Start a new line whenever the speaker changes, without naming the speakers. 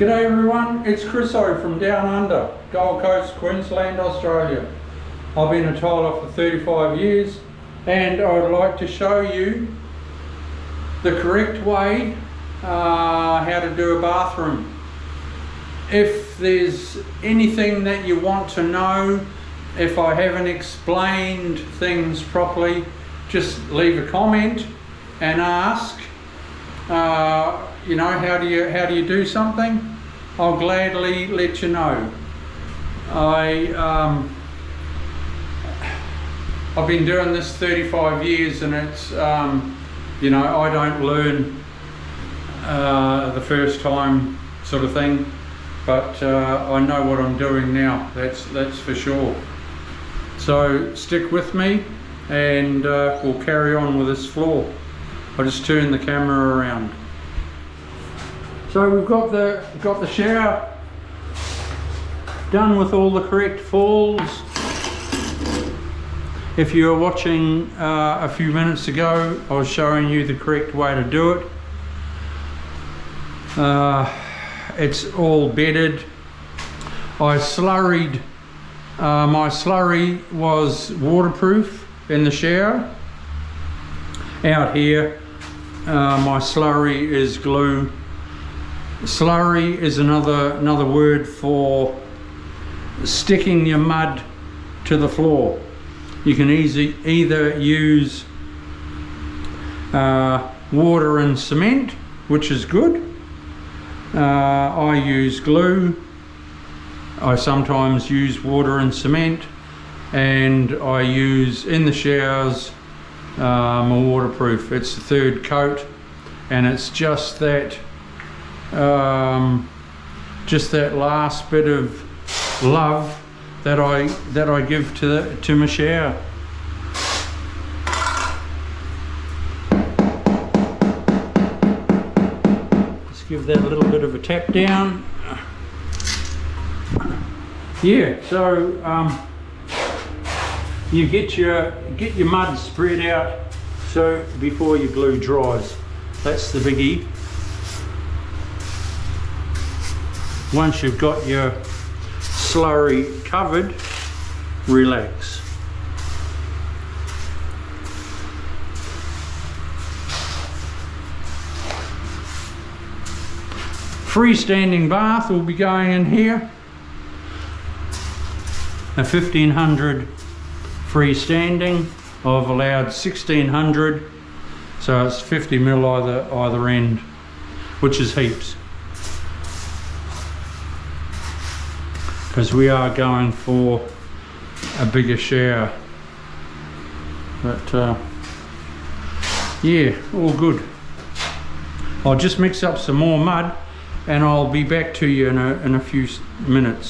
G'day everyone, it's Chris O from Down Under, Gold Coast, Queensland, Australia. I've been a tiler for 35 years and I would like to show you the correct way how to do a bathroom. If there's anything that you want to know, if I haven't explained things properly, just leave a comment and ask. You know, how do you do something? I'll gladly let you know. I've been doing this 35 years and it's you know, I don't learn the first time sort of thing, but I know what I'm doing now, that's for sure. So stick with me and we'll carry on with this floor. I'll just turn the camera around. So we've got the shower done with all the correct falls. If you were watching a few minutes ago, I was showing you the correct way to do it. It's all bedded. I slurried. My slurry was waterproof in the shower. Out here, my slurry is glue. Slurry is another word for sticking your mud to the floor. You can either use water and cement, which is good. I use glue. I sometimes use water and cement, and I use in the showers my waterproof. It's the third coat, and it's just that last bit of love that I give to my shower. Let's give that a little bit of a tap down. Yeah, so you get your mud spread out so before your glue dries. That's the biggie. Once you've got your slurry covered, relax. Freestanding bath will be going in here. A 1500 freestanding. I've allowed 1600, so it's 50 mil either end, which is heaps. Because we are going for a bigger shower. But yeah, all good. I'll just mix up some more mud and I'll be back to you in a few minutes.